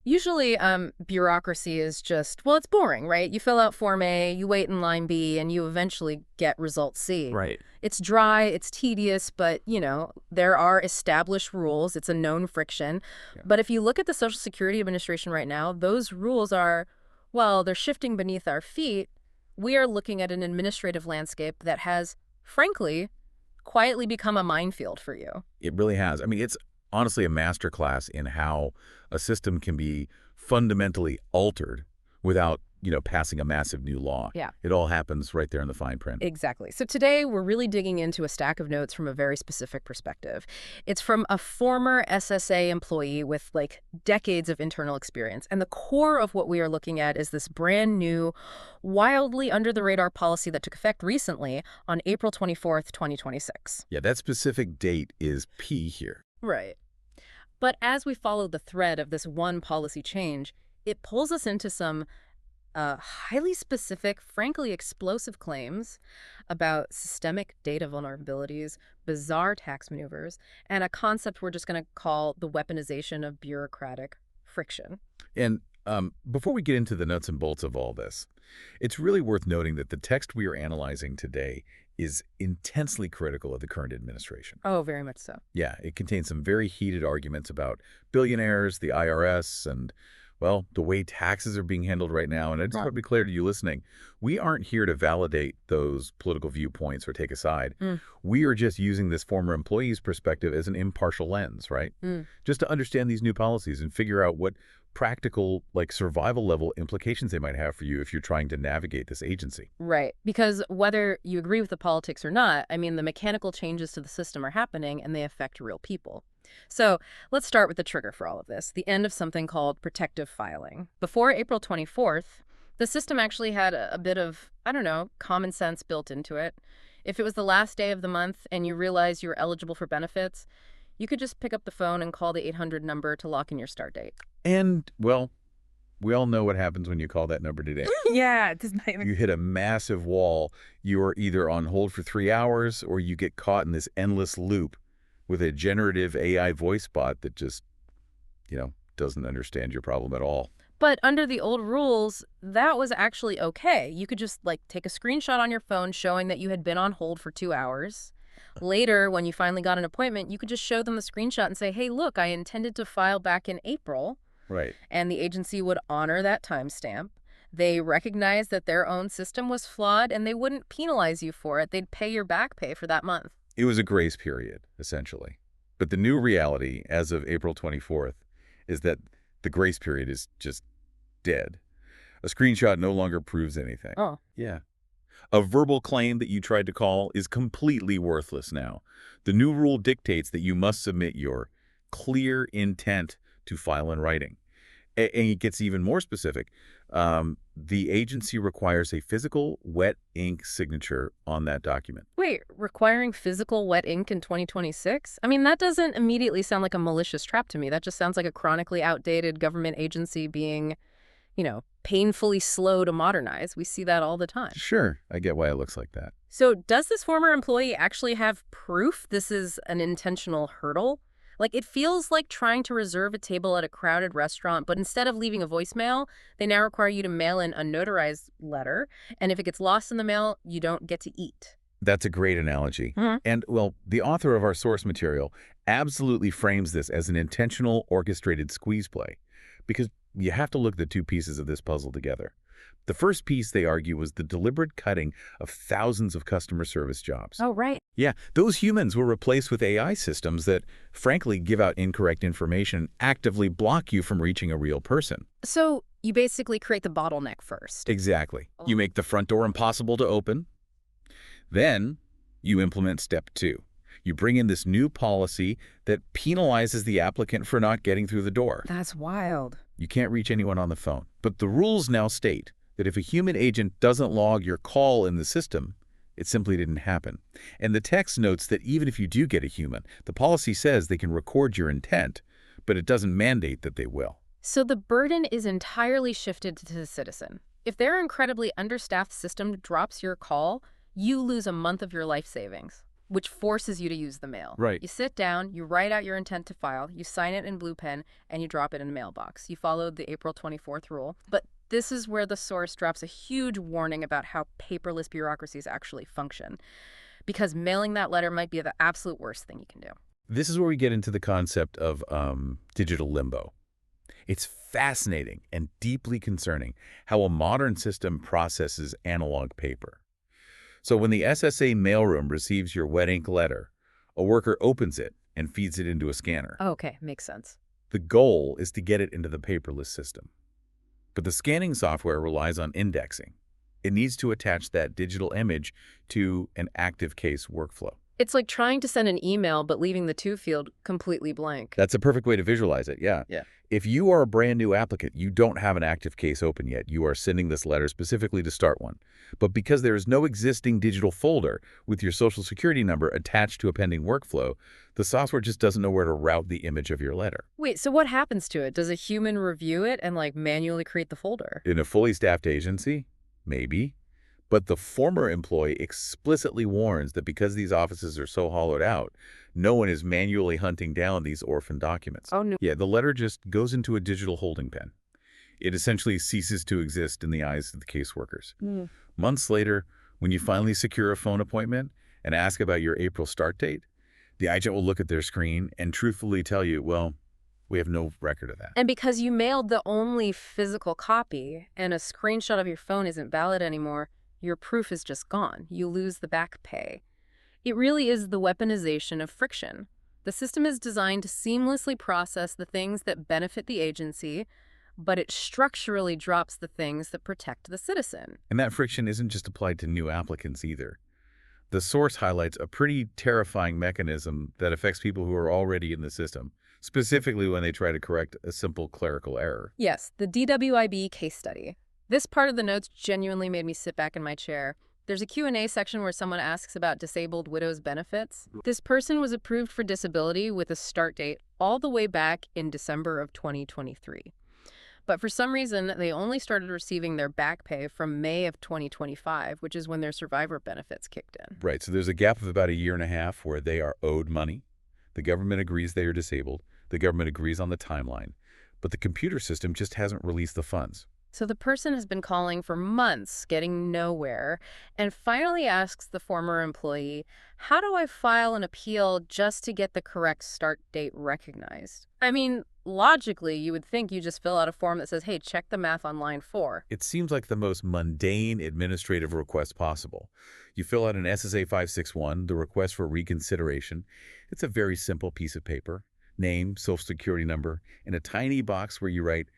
Usually, bureaucracy is just, well, it's boring, right? You fill out Form A, you wait in line B, and you eventually get result C. Right. It's dry, it's tedious, but, there are established rules. It's a known friction. Yeah. But if you look at the Social Security Administration right now, those rules are, well, they're shifting beneath our feet. We are looking at an administrative landscape that has, frankly, quietly become a minefield for you. It really has. I mean, it's honestly a masterclass in how a system can be fundamentally altered without, passing a massive new law. Yeah. It all happens right there in the fine print. Exactly. So today we're really digging into a stack of notes from a very specific perspective. It's from a former SSA employee with decades of internal experience. And the core of what we are looking at is this brand new, wildly under the radar policy that took effect recently on April 24th, 2026. Yeah, that specific date is P here. Right. But as we follow the thread of this one policy change, it pulls us into some highly specific, frankly explosive claims about systemic data vulnerabilities, bizarre tax maneuvers, and a concept we're just going to call the weaponization of bureaucratic friction. And before we get into the nuts and bolts of all this, it's really worth noting that the text we are analyzing today is intensely critical of the current administration. Oh, very much so. Yeah, it contains some very heated arguments about billionaires, the IRS, and, well, the way taxes are being handled right now. And I just want to be clear to you listening, we aren't here to validate those political viewpoints or take a side. We are just using this former employee's perspective as an impartial lens, right? Just to understand these new policies and figure out what practical, survival level implications they might have for you if you're trying to navigate this agency. Right. Because whether you agree with the politics or not, I mean, the mechanical changes to the system are happening and they affect real people. So let's start with the trigger for all of this, the end of something called protective filing. Before April 24th, the system actually had a bit of, common sense built into it. If it was the last day of the month and you realized you were eligible for benefits, you could just pick up the phone and call the 800 number to lock in your start date. And, well, we all know what happens when you call that number today. Yeah, it does not even... You hit a massive wall. You are either on hold for 3 hours or you get caught in this endless loop with a generative AI voice bot that just, doesn't understand your problem at all. But under the old rules, that was actually okay. You could just, take a screenshot on your phone showing that you had been on hold for 2 hours. Later, when you finally got an appointment, you could just show them the screenshot and say, hey, look, I intended to file back in April. Right. And the agency would honor that timestamp. They recognized that their own system was flawed, and they wouldn't penalize you for it. They'd pay your back pay for that month. It was a grace period, essentially. But the new reality, as of April 24th, is that the grace period is just dead. A screenshot no longer proves anything. Oh. Yeah. A verbal claim that you tried to call is completely worthless now. The new rule dictates that you must submit your clear intent to file in writing. And it gets even more specific. The agency requires a physical wet ink signature on that document. Wait, requiring physical wet ink in 2026? I mean, that doesn't immediately sound like a malicious trap to me. That just sounds like a chronically outdated government agency being, painfully slow to modernize. We see that all the time. Sure, I get why it looks like that. So does this former employee actually have proof this is an intentional hurdle? It feels like trying to reserve a table at a crowded restaurant, but instead of leaving a voicemail, they now require you to mail in a notarized letter. And if it gets lost in the mail, you don't get to eat. That's a great analogy. And, well, the author of our source material absolutely frames this as an intentional orchestrated squeeze play, because you have to look at the two pieces of this puzzle together. The first piece, they argue, was the deliberate cutting of thousands of customer service jobs. Oh, right. Yeah, those humans were replaced with AI systems that, frankly, give out incorrect information, actively block you from reaching a real person. So you basically create the bottleneck first. Exactly. You make the front door impossible to open. Then you implement step 2. You bring in this new policy that penalizes the applicant for not getting through the door. That's wild. You can't reach anyone on the phone. But the rules now state that if a human agent doesn't log your call in the system, it simply didn't happen. And the text notes that even if you do get a human, the policy says they can record your intent, but it doesn't mandate that they will. So the burden is entirely shifted to the citizen. If their incredibly understaffed system drops your call, you lose a month of your life savings. which forces you to use the mail. Right. You sit down, you write out your intent to file, you sign it in blue pen, and you drop it in a mailbox. You followed the April 24th rule. But this is where the source drops a huge warning about how paperless bureaucracies actually function, because mailing that letter might be the absolute worst thing you can do. This is where we get into the concept of digital limbo. It's fascinating and deeply concerning how a modern system processes analog paper. So when the SSA mailroom receives your wet ink letter, a worker opens it and feeds it into a scanner. Okay, makes sense. The goal is to get it into the paperless system. But the scanning software relies on indexing. It needs to attach that digital image to an active case workflow. It's like trying to send an email but leaving the to field completely blank. That's a perfect way to visualize it, yeah. If you are a brand new applicant, you don't have an active case open yet. You are sending this letter specifically to start one. But because there is no existing digital folder with your Social Security number attached to a pending workflow, the software just doesn't know where to route the image of your letter. Wait, so what happens to it? Does a human review it and manually create the folder? In a fully staffed agency? Maybe. But the former employee explicitly warns that because these offices are so hollowed out, no one is manually hunting down these orphan documents. Oh, no. Yeah, the letter just goes into a digital holding pen. It essentially ceases to exist in the eyes of the caseworkers. Months later, when you finally secure a phone appointment and ask about your April start date, the agent will look at their screen and truthfully tell you, well, we have no record of that. And because you mailed the only physical copy and a screenshot of your phone isn't valid anymore, your proof is just gone. You lose the back pay. It really is the weaponization of friction. The system is designed to seamlessly process the things that benefit the agency, but it structurally drops the things that protect the citizen. And that friction isn't just applied to new applicants either. The source highlights a pretty terrifying mechanism that affects people who are already in the system, specifically when they try to correct a simple clerical error. Yes, the DWIB case study. This part of the notes genuinely made me sit back in my chair. There's a Q&A section where someone asks about disabled widows' benefits. This person was approved for disability with a start date all the way back in December of 2023. But for some reason, they only started receiving their back pay from May of 2025, which is when their survivor benefits kicked in. Right, so there's a gap of about a year and a half where they are owed money. The government agrees they are disabled. The government agrees on the timeline. But the computer system just hasn't released the funds. So the person has been calling for months, getting nowhere, and finally asks the former employee, how do I file an appeal just to get the correct start date recognized? I mean, logically, you would think you just fill out a form that says, hey, check the math on line 4. It seems like the most mundane administrative request possible. You fill out an SSA 561, the request for reconsideration. It's a very simple piece of paper, name, Social Security number, and a tiny box where you write,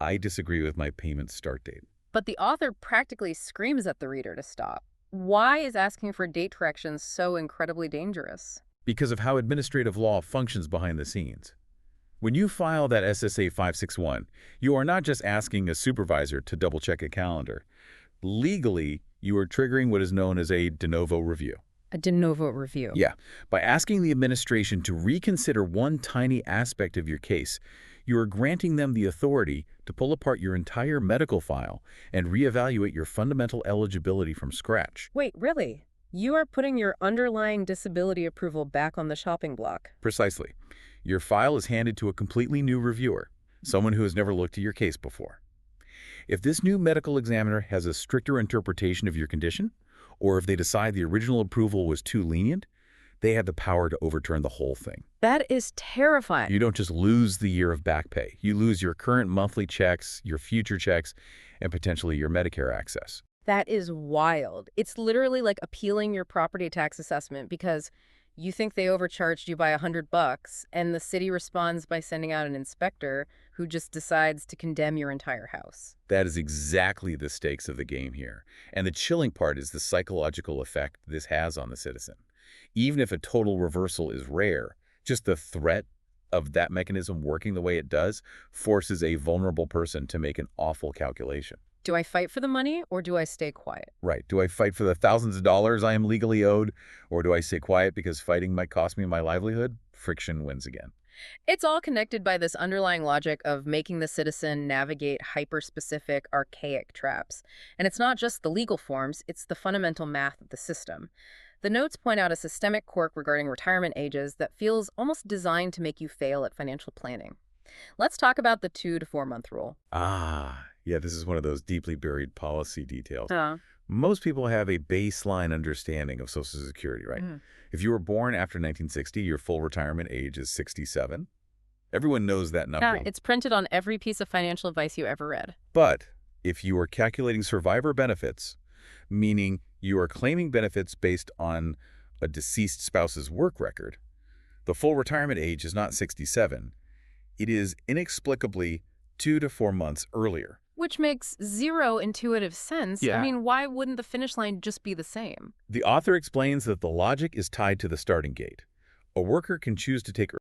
I disagree with my payment start date. But the author practically screams at the reader to stop. Why is asking for date corrections so incredibly dangerous? Because of how administrative law functions behind the scenes. When you file that SSA 561, you are not just asking a supervisor to double-check a calendar. Legally, you are triggering what is known as a de novo review. A de novo review. Yeah. By asking the administration to reconsider one tiny aspect of your case, you are granting them the authority to pull apart your entire medical file and reevaluate your fundamental eligibility from scratch. Wait, really? You are putting your underlying disability approval back on the shopping block. Precisely. Your file is handed to a completely new reviewer, someone who has never looked at your case before. If this new medical examiner has a stricter interpretation of your condition, or if they decide the original approval was too lenient, they have the power to overturn the whole thing. That is terrifying. You don't just lose the year of back pay. You lose your current monthly checks, your future checks, and potentially your Medicare access. That is wild. It's literally like appealing your property tax assessment because you think they overcharged you by $100, and the city responds by sending out an inspector who just decides to condemn your entire house. That is exactly the stakes of the game here. And the chilling part is the psychological effect this has on the citizen. Even if a total reversal is rare, just the threat of that mechanism working the way it does forces a vulnerable person to make an awful calculation. Do I fight for the money or do I stay quiet? Right. Do I fight for the thousands of dollars I am legally owed, or do I stay quiet because fighting might cost me my livelihood? Friction wins again. It's all connected by this underlying logic of making the citizen navigate hyper-specific, archaic traps. And it's not just the legal forms, it's the fundamental math of the system. The notes point out a systemic quirk regarding retirement ages that feels almost designed to make you fail at financial planning. Let's talk about the 2 to 4 month rule. Yeah, this is one of those deeply buried policy details. Uh, Most people have a baseline understanding of Social Security, right? mhm. If you were born after 1960, your full retirement age is 67. Everyone knows that Yeah, number. it's printed on every piece of financial advice you ever read. But if you are calculating survivor benefits, meaning you are claiming benefits based on a deceased spouse's work record, the full retirement age is not 67. It is inexplicably 2 to 4 months earlier. Which makes zero intuitive sense. I Yeah. mean, why wouldn't the finish line just be the same? The author explains that the logic is tied to the starting gate. A worker can choose to take